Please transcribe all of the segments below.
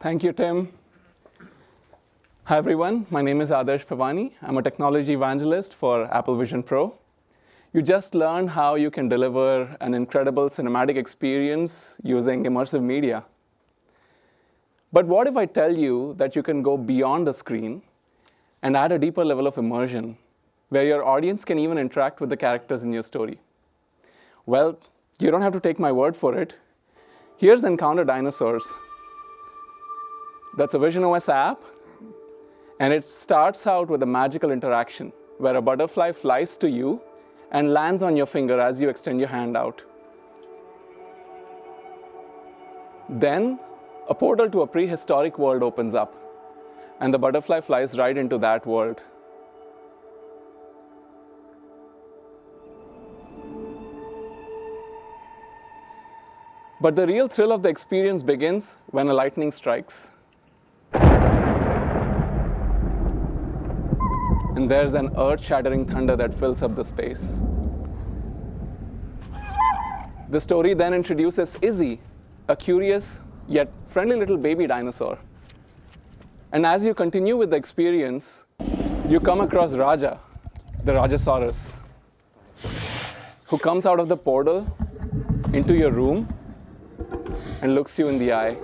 Thank you, Tim. Hi, everyone. My name is Adarsh Pavani. I'm a technology evangelist for Apple Vision Pro. You just learned how you can deliver an incredible cinematic experience using immersive media. But what if I tell you that you can go beyond the screen and add a deeper level of immersion, where your audience can even interact with the characters in your story? Well, you don't have to take my word for it. Here's Encounter Dinosaurs. That's a visionOS app, and it starts out with a magical interaction where a butterfly flies to you and lands on your finger as you extend your hand out. Then, a portal to a prehistoric world opens up, and the butterfly flies right into that world. But the real thrill of the experience begins when a lightning strikes. And there's an earth-shattering thunder that fills up the space. The story then introduces Izzy, a curious yet friendly little baby dinosaur. And as you continue with the experience, you come across Raja, the Rajasaurus, who comes out of the portal into your room and looks you in the eye.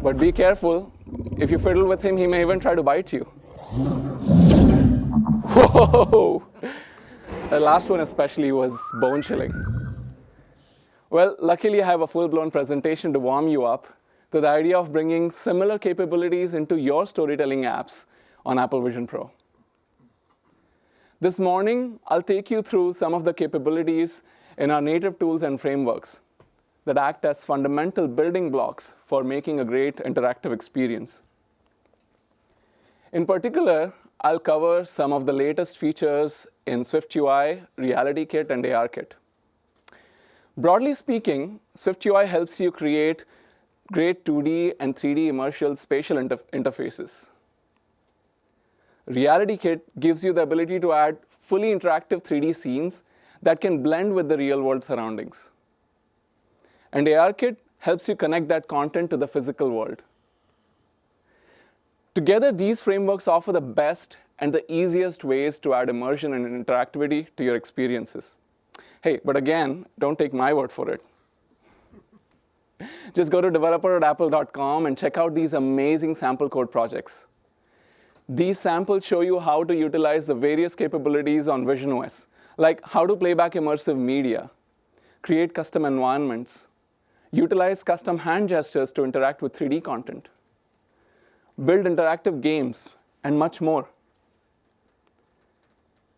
But be careful. If you fiddle with him, he may even try to bite you. Whoa! The last one especially was bone-chilling. Well, luckily I have a full-blown presentation to warm you up to the idea of bringing similar capabilities into your storytelling apps on Apple Vision Pro. This morning, I'll take you through some of the capabilities in our native tools and frameworks that act as fundamental building blocks for making a great interactive experience. In particular, I'll cover some of the latest features in SwiftUI, RealityKit, and ARKit. Broadly speaking, SwiftUI helps you create great 2D and 3D immersive spatial interfaces. RealityKit gives you the ability to add fully interactive 3D scenes that can blend with the real-world surroundings. And ARKit helps you connect that content to the physical world. Together, these frameworks offer the best and the easiest ways to add immersion and interactivity to your experiences. Hey, but again, don't take my word for it. Just go to developer.apple.com and check out these amazing sample code projects. These samples show you how to utilize the various capabilities on visionOS, like how to play back immersive media, create custom environments, utilize custom hand gestures to interact with 3D content, build interactive games, and much more.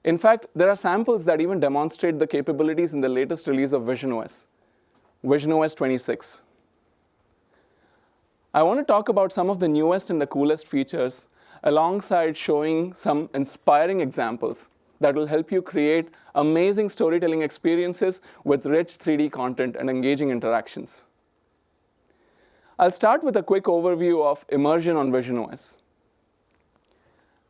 In fact, there are samples that even demonstrate the capabilities in the latest release of visionOS, visionOS 26. I want to talk about some of the newest and the coolest features alongside showing some inspiring examples that will help you create amazing storytelling experiences with rich 3D content and engaging interactions. I'll start with a quick overview of immersion on visionOS.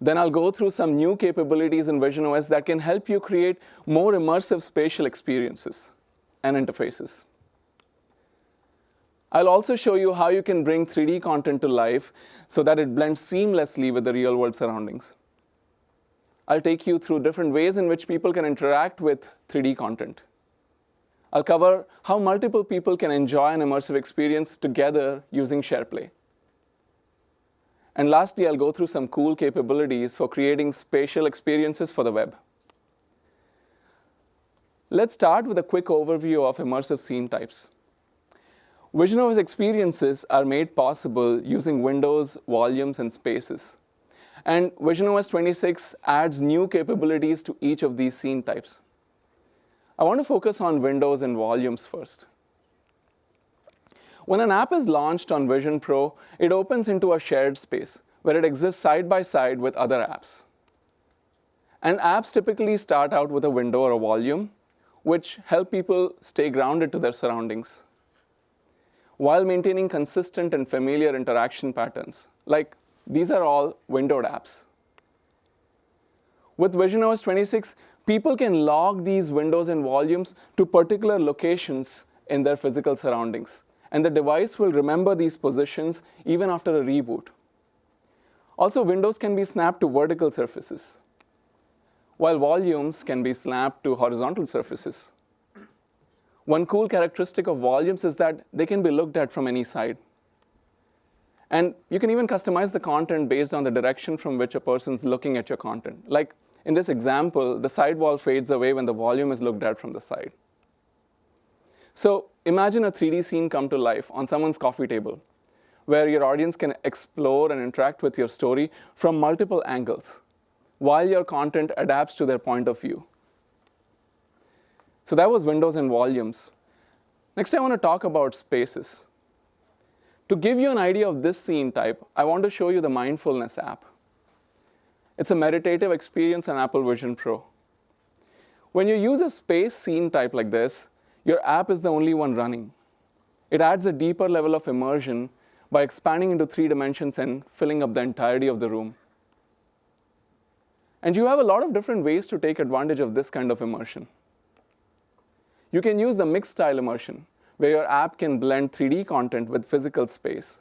Then I'll go through some new capabilities in visionOS that can help you create more immersive spatial experiences and interfaces. I'll also show you how you can bring 3D content to life so that it blends seamlessly with the real-world surroundings. I'll take you through different ways in which people can interact with 3D content. I'll cover how multiple people can enjoy an immersive experience together using SharePlay. And lastly, I'll go through some cool capabilities for creating spatial experiences for the web. Let's start with a quick overview of immersive scene types. visionOS experiences are made possible using windows, volumes, and spaces. And visionOS 26 adds new capabilities to each of these scene types. I want to focus on windows and volumes first. When an app is launched on Vision Pro, it opens into a shared space where it exists side by side with other apps. And apps typically start out with a window or a volume, which help people stay grounded to their surroundings, while maintaining consistent and familiar interaction patterns. Like, these are all windowed apps. With visionOS 26, people can log these windows and volumes to particular locations in their physical surroundings. and the device will remember these positions even after a reboot. Also, windows can be snapped to vertical surfaces, while volumes can be snapped to horizontal surfaces. One cool characteristic of volumes is that they can be looked at from any side. And you can even customize the content based on the direction from which a person's looking at your content. Like in this example, the side wall fades away when the volume is looked at from the side. So imagine a 3D scene come to life on someone's coffee table, where your audience can explore and interact with your story from multiple angles, while your content adapts to their point of view. So that was windows and volumes. Next, I want to talk about spaces. To give you an idea of this scene type, I want to show you the Mindfulness app. It's a meditative experience on Apple Vision Pro. When you use a space scene type like this, your app is the only one running. It adds a deeper level of immersion by expanding into 3 dimensions and filling up the entirety of the room. And you have a lot of different ways to take advantage of this kind of immersion. You can use the mixed style immersion, where your app can blend 3D content with physical space.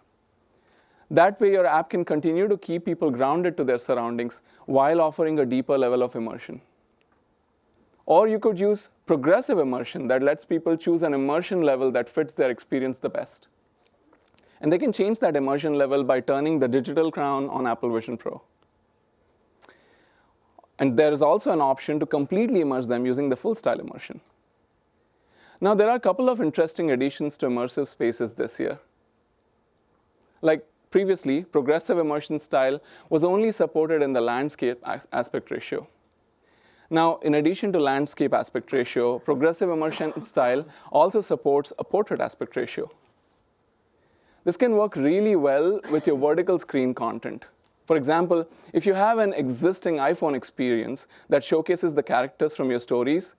That way, your app can continue to keep people grounded to their surroundings while offering a deeper level of immersion. Or you could use progressive immersion that lets people choose an immersion level that fits their experience the best. And they can change that immersion level by turning the digital crown on Apple Vision Pro. And there is also an option to completely immerse them using the full style immersion. Now, there are a couple of interesting additions to immersive spaces this year. Like previously, progressive immersion style was only supported in the landscape aspect ratio. Now, in addition to landscape aspect ratio, progressive immersion style also supports a portrait aspect ratio. This can work really well with your vertical screen content. For example, if you have an existing iPhone experience that showcases the characters from your stories,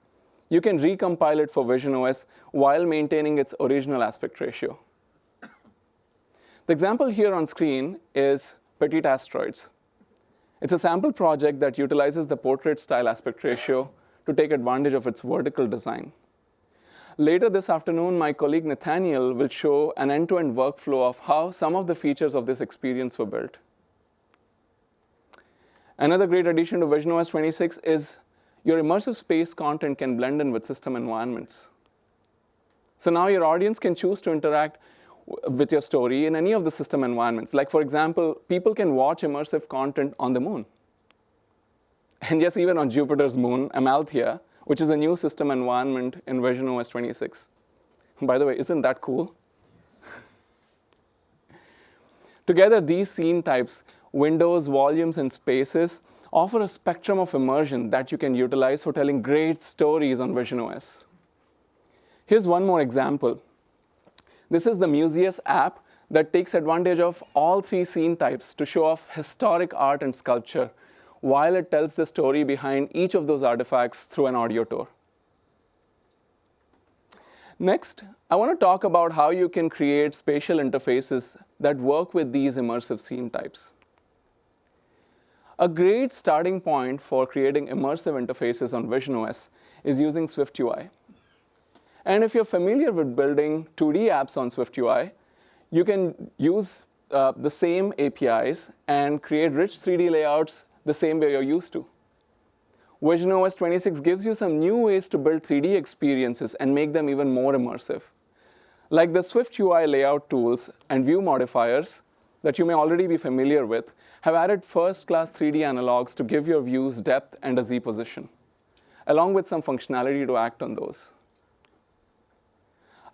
you can recompile it for visionOS while maintaining its original aspect ratio. The example here on screen is Petite Asteroids. It's a sample project that utilizes the portrait style aspect ratio to take advantage of its vertical design. Later this afternoon, my colleague Nathaniel will show an end-to-end workflow of how some of the features of this experience were built. Another great addition to visionOS 26 is your immersive space content can blend in with system environments. So now your audience can choose to interact with your story in any of the system environments. Like, for example, people can watch immersive content on the moon. And yes, even on Jupiter's moon, Amalthea, which is a new system environment in visionOS 26. By the way, isn't that cool? Together, these scene types, windows, volumes, and spaces, offer a spectrum of immersion that you can utilize for telling great stories on visionOS. Here's one more example. This is the Museus app that takes advantage of all 3 scene types to show off historic art and sculpture, while it tells the story behind each of those artifacts through an audio tour. Next, I want to talk about how you can create spatial interfaces that work with these immersive scene types. A great starting point for creating immersive interfaces on visionOS is using SwiftUI. And if you're familiar with building 2D apps on SwiftUI, you can use the same APIs and create rich 3D layouts the same way you're used to. visionOS 26 gives you some new ways to build 3D experiences and make them even more immersive. Like the SwiftUI layout tools and view modifiers that you may already be familiar with have added first-class 3D analogs to give your views depth and a Z position, along with some functionality to act on those.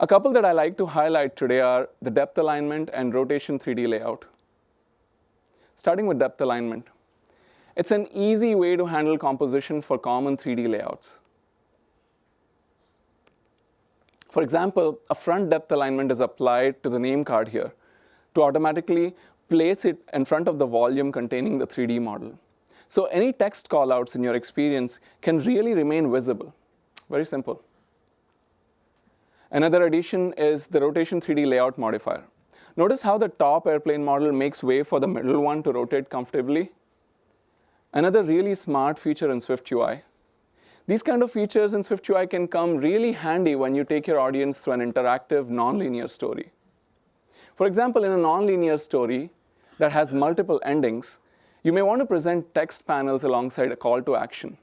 A couple that I like to highlight today are the depth alignment and rotation 3D layout. Starting with depth alignment. It's an easy way to handle composition for common 3D layouts. For example, a front depth alignment is applied to the name card here to automatically place it in front of the volume containing the 3D model. So any text callouts in your experience can really remain visible. Very simple. Another addition is the rotation 3D layout modifier. Notice how the top airplane model makes way for the middle one to rotate comfortably. Another really smart feature in SwiftUI. These kind of features in SwiftUI can come really handy when you take your audience through an interactive, nonlinear story. For example, in a nonlinear story that has multiple endings, you may want to present text panels alongside a call to action.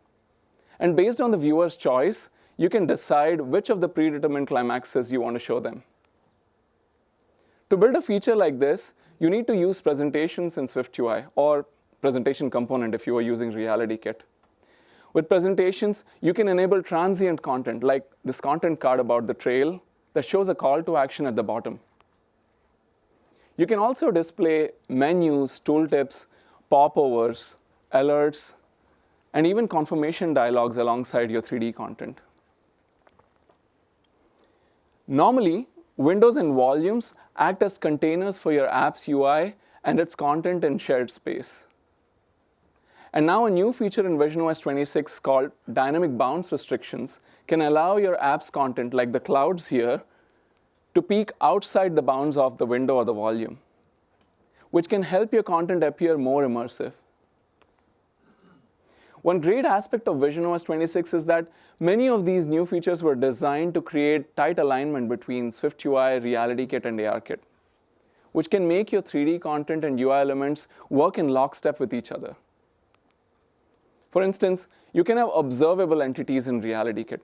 And based on the viewer's choice, you can decide which of the predetermined climaxes you want to show them. To build a feature like this, you need to use presentations in SwiftUI, or presentation component if you are using RealityKit. With presentations, you can enable transient content, like this content card about the trail that shows a call to action at the bottom. You can also display menus, tooltips, popovers, alerts, and even confirmation dialogues alongside your 3D content. Normally, windows and volumes act as containers for your app's UI and its content in shared space. And now a new feature in visionOS 26 called dynamic bounds restrictions can allow your app's content, like the clouds here, to peek outside the bounds of the window or the volume, which can help your content appear more immersive. One great aspect of visionOS 26 is that many of these new features were designed to create tight alignment between SwiftUI, RealityKit, and ARKit, which can make your 3D content and UI elements work in lockstep with each other. For instance, you can have observable entities in RealityKit.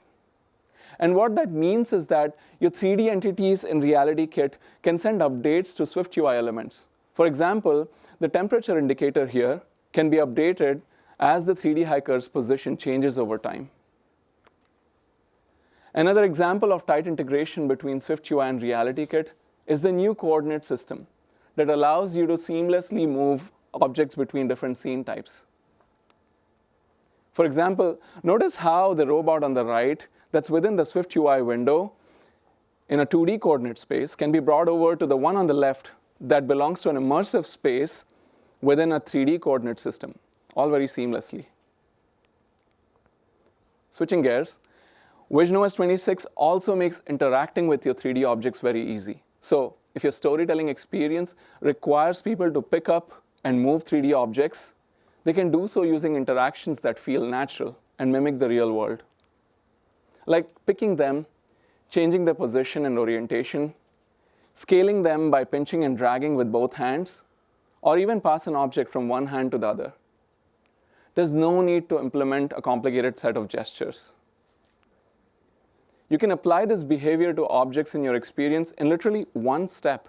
And what that means is that your 3D entities in RealityKit can send updates to SwiftUI elements. For example, the temperature indicator here can be updated as the 3D hiker's position changes over time. Another example of tight integration between SwiftUI and RealityKit is the new coordinate system that allows you to seamlessly move objects between different scene types. For example, notice how the robot on the right that's within the SwiftUI window in a 2D coordinate space can be brought over to the one on the left that belongs to an immersive space within a 3D coordinate system, all very seamlessly. Switching gears, visionOS 26 also makes interacting with your 3D objects very easy. So if your storytelling experience requires people to pick up and move 3D objects, they can do so using interactions that feel natural and mimic the real world. Like picking them, changing their position and orientation, scaling them by pinching and dragging with both hands, or even pass an object from one hand to the other. There's no need to implement a complicated set of gestures. You can apply this behavior to objects in your experience in literally one step.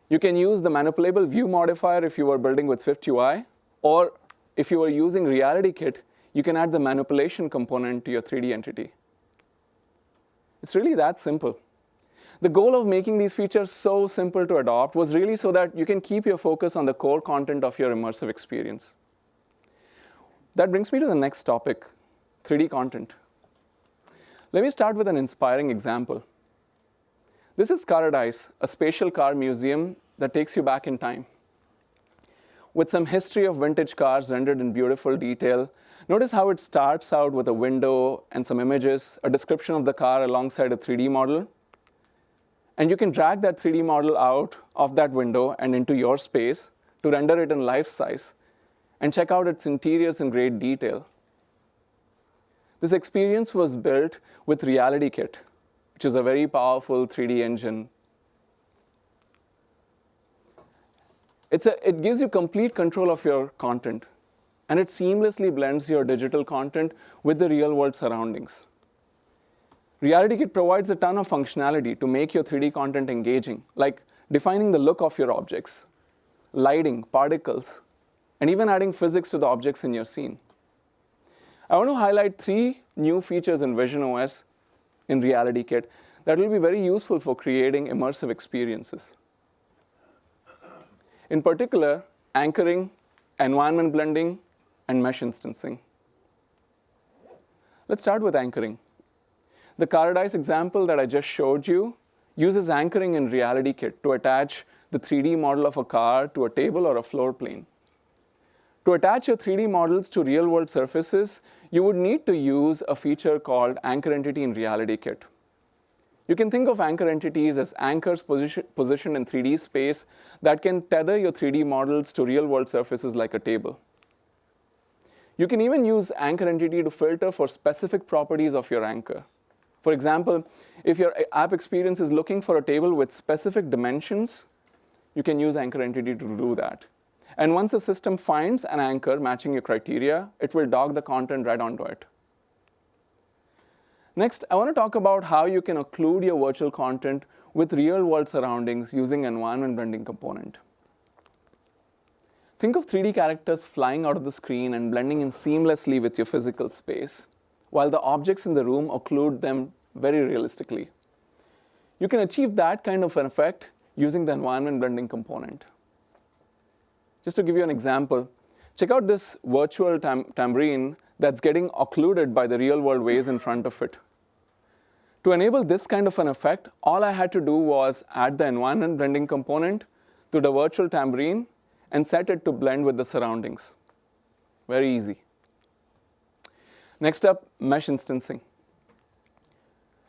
You can use the manipulable view modifier if you are building with SwiftUI, or if you are using RealityKit, you can add the manipulation component to your 3D entity. It's really that simple. The goal of making these features so simple to adopt was really so that you can keep your focus on the core content of your immersive experience. That brings me to the next topic, 3D content. Let me start with an inspiring example. This is Paradise, a spatial car museum that takes you back in time. With some history of vintage cars rendered in beautiful detail, notice how it starts out with a window and some images, a description of the car alongside a 3D model. And you can drag that 3D model out of that window and into your space to render it in life size and check out its interiors in great detail. This experience was built with RealityKit, which is a very powerful 3D engine. It gives you complete control of your content, and it seamlessly blends your digital content with the real-world surroundings. RealityKit provides a ton of functionality to make your 3D content engaging, like defining the look of your objects, lighting, particles, and even adding physics to the objects in your scene. I want to highlight 3 new features in visionOS in RealityKit that will be very useful for creating immersive experiences. In particular, anchoring, environment blending, and mesh instancing. Let's start with anchoring. The Paradise example that I just showed you uses anchoring in RealityKit to attach the 3D model of a car to a table or a floor plane. To attach your 3D models to real-world surfaces, you would need to use a feature called Anchor Entity in RealityKit. You can think of anchor entities as anchors positioned in 3D space that can tether your 3D models to real-world surfaces like a table. You can even use Anchor Entity to filter for specific properties of your anchor. For example, if your app experience is looking for a table with specific dimensions, you can use anchor entity to do that. And once the system finds an anchor matching your criteria, it will dock the content right onto it. Next, I want to talk about how you can occlude your virtual content with real-world surroundings using environment blending component. Think of 3D characters flying out of the screen and blending in seamlessly with your physical space, while the objects in the room occlude them very realistically. You can achieve that kind of an effect using the environment blending component. Just to give you an example, check out this virtual tambourine that's getting occluded by the real-world waves in front of it. To enable this kind of an effect, all I had to do was add the environment blending component to the virtual tambourine and set it to blend with the surroundings. Very easy. Next up, mesh instancing.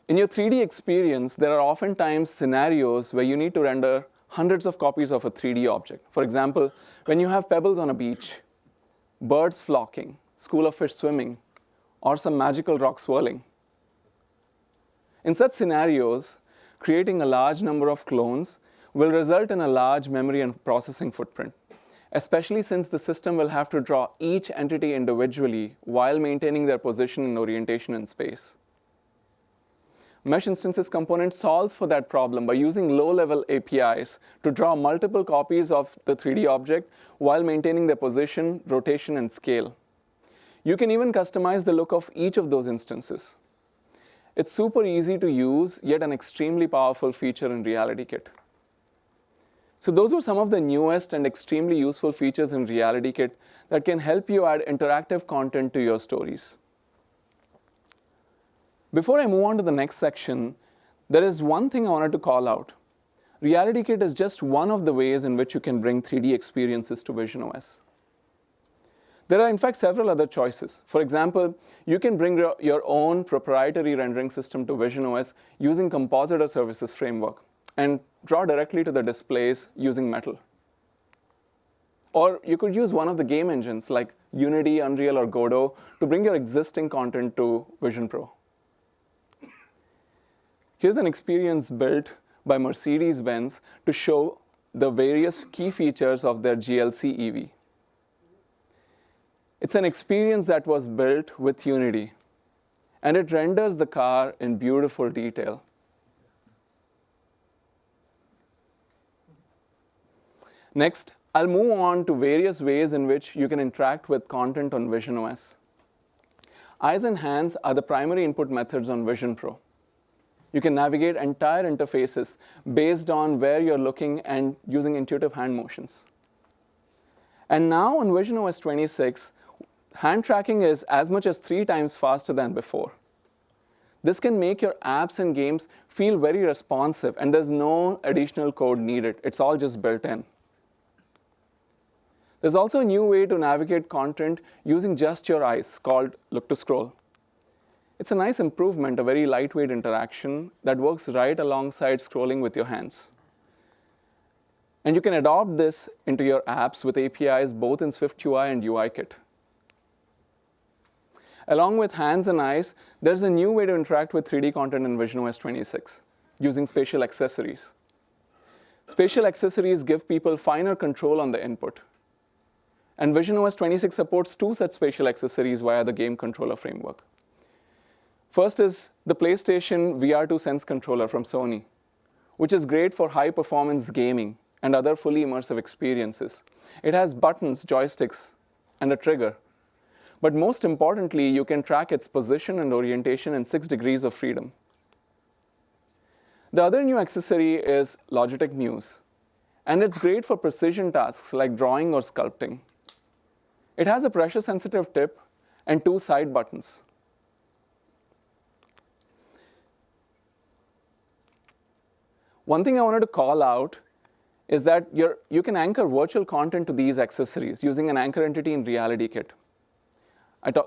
In your 3D experience, there are oftentimes scenarios where you need to render hundreds of copies of a 3D object. For example, when you have pebbles on a beach, birds flocking, school of fish swimming, or some magical rock swirling. In such scenarios, creating a large number of clones will result in a large memory and processing footprint, especially since the system will have to draw each entity individually while maintaining their position and orientation in space. Mesh Instances component solves for that problem by using low-level APIs to draw multiple copies of the 3D object while maintaining their position, rotation, and scale. You can even customize the look of each of those instances. It's super easy to use, yet an extremely powerful feature in RealityKit. So those are some of the newest and extremely useful features in RealityKit that can help you add interactive content to your stories. Before I move on to the next section, there is one thing I wanted to call out. RealityKit is just one of the ways in which you can bring 3D experiences to visionOS. There are, in fact, several other choices. For example, you can bring your own proprietary rendering system to visionOS using Compositor Services framework and draw directly to the displays using Metal. Or you could use one of the game engines like Unity, Unreal, or Godot to bring your existing content to Vision Pro. Here's an experience built by Mercedes-Benz to show the various key features of their GLC EV. It's an experience that was built with Unity, and it renders the car in beautiful detail. Next, I'll move on to various ways in which you can interact with content on visionOS. Eyes and hands are the primary input methods on Vision Pro. You can navigate entire interfaces based on where you're looking and using intuitive hand motions. And now on visionOS 26, hand tracking is as much as 3 times faster than before. This can make your apps and games feel very responsive, and there's no additional code needed. It's all just built in. There's also a new way to navigate content using just your eyes called Look to Scroll. It's a nice improvement, a very lightweight interaction that works right alongside scrolling with your hands. And you can adopt this into your apps with APIs both in SwiftUI and UIKit. Along with hands and eyes, there's a new way to interact with 3D content in visionOS 26 using spatial accessories. Spatial accessories give people finer control on the input. And visionOS 26 supports 2 such spatial accessories via the game controller framework. First is the PlayStation VR2 Sense controller from Sony, which is great for high-performance gaming and other fully immersive experiences. It has buttons, joysticks, and a trigger. But most importantly, you can track its position and orientation in 6 degrees of freedom. The other new accessory is Logitech Muse, and it's great for precision tasks like drawing or sculpting. It has a pressure-sensitive tip and 2 side buttons. One thing I wanted to call out is that you can anchor virtual content to these accessories using an anchor entity in RealityKit.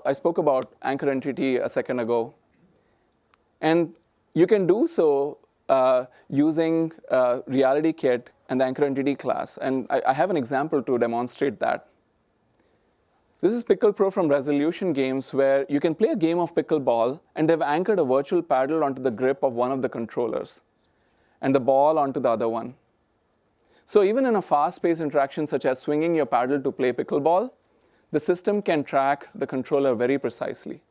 I spoke about anchor entity a second ago. And you can do so using RealityKit and the anchor entity class. And I have an example to demonstrate that. This is Pickle Pro from Resolution Games, where you can play a game of pickleball, and they've anchored a virtual paddle onto the grip of one of the controllers, and the ball onto the other one. So even in a fast-paced interaction such as swinging your paddle to play pickleball, the system can track the controller very precisely.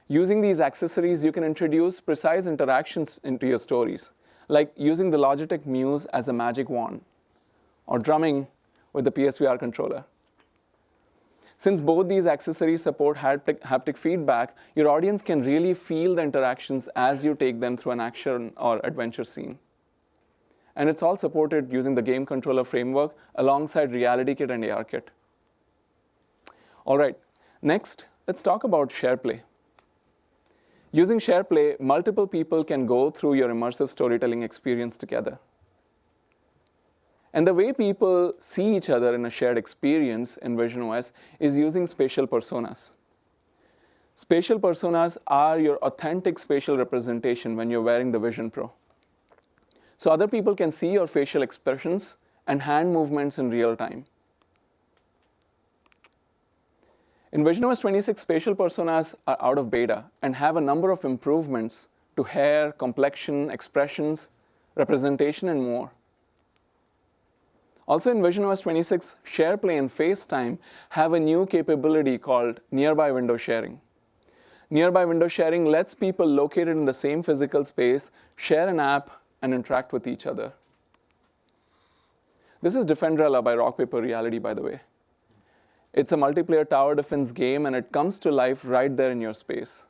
Using these accessories, you can introduce precise interactions into your stories, like using the Logitech Muse as a magic wand, or drumming with the PSVR controller. Since both these accessories support haptic feedback, your audience can really feel the interactions as you take them through an action or adventure scene. And it's all supported using the game controller framework alongside RealityKit and ARKit. All right, next, let's talk about SharePlay. Using SharePlay, multiple people can go through your immersive storytelling experience together. And the way people see each other in a shared experience in visionOS is using spatial personas. Spatial personas are your authentic spatial representation when you're wearing the Vision Pro. So other people can see your facial expressions and hand movements in real time. In visionOS 26, spatial personas are out of beta and have a number of improvements to hair, complexion, expressions, representation, and more. Also in visionOS 26, SharePlay and FaceTime have a new capability called nearby window sharing. Nearby window sharing lets people located in the same physical space share an app and interact with each other. This is Defendrella by Rock Paper Reality, by the way. It's a multiplayer tower defense game, and it comes to life right there in your space.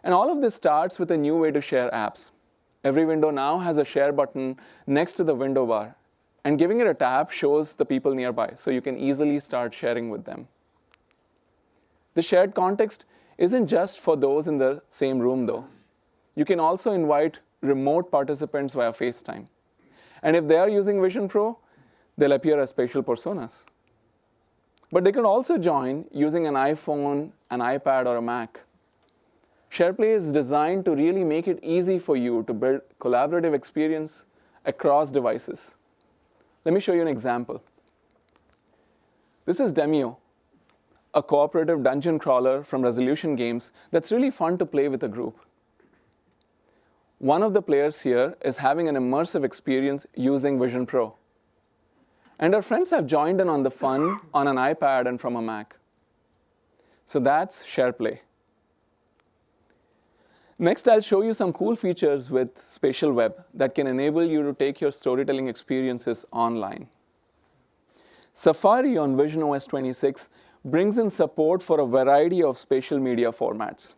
And all of this starts with a new way to share apps. Every window now has a share button next to the window bar, and giving it a tap shows the people nearby, so you can easily start sharing with them. The shared context isn't just for those in the same room, though. You can also invite remote participants via FaceTime. And if they are using Vision Pro, they'll appear as spatial personas. But they could also join using an iPhone, an iPad, or a Mac. SharePlay is designed to really make it easy for you to build collaborative experience across devices. Let me show you an example. This is Demio, a cooperative dungeon crawler from Resolution Games that's really fun to play with a group. One of the players here is having an immersive experience using Vision Pro. And our friends have joined in on the fun on an iPad and from a Mac. So that's SharePlay. Next, I'll show you some cool features with Spatial Web that can enable you to take your storytelling experiences online. Safari on visionOS 26 brings in support for a variety of spatial media formats.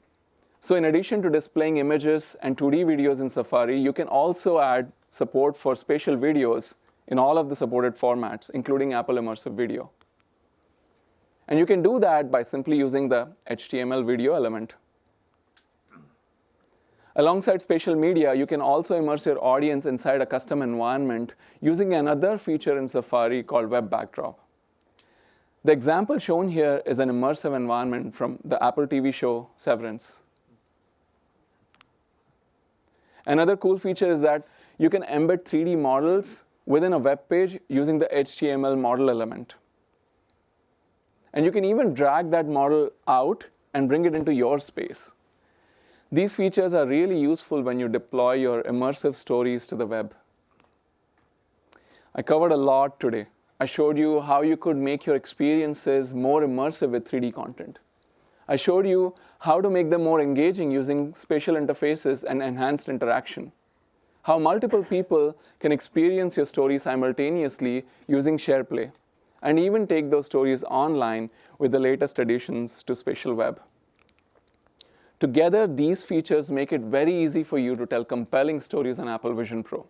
So in addition to displaying images and 2D videos in Safari, you can also add support for spatial videos in all of the supported formats, including Apple Immersive Video. And you can do that by simply using the HTML video element. Alongside spatial media, you can also immerse your audience inside a custom environment using another feature in Safari called Web Backdrop. The example shown here is an immersive environment from the Apple TV show Severance. Another cool feature is that you can embed 3D models within a web page using the HTML model element. And you can even drag that model out and bring it into your space. These features are really useful when you deploy your immersive stories to the web. I covered a lot today. I showed you how you could make your experiences more immersive with 3D content. I showed you how to make them more engaging using spatial interfaces and enhanced interaction. How multiple people can experience your story simultaneously using SharePlay, and even take those stories online with the latest additions to Spatial Web. Together, these features make it very easy for you to tell compelling stories on Apple Vision Pro.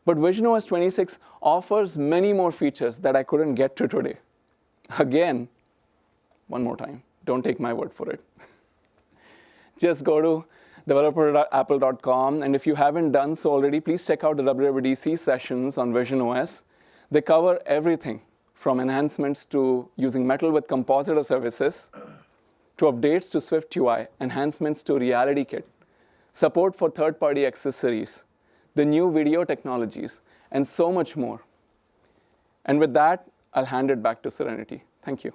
But visionOS 26 offers many more features that I couldn't get to today. Again, one more time, don't take my word for it. Just go to developer.apple.com, and if you haven't done so already, please check out the WWDC sessions on visionOS. They cover everything from enhancements to using Metal with compositor services, to updates to SwiftUI, enhancements to RealityKit, support for third-party accessories, the new video technologies, and so much more. And with that, I'll hand it back to Serenity. Thank you.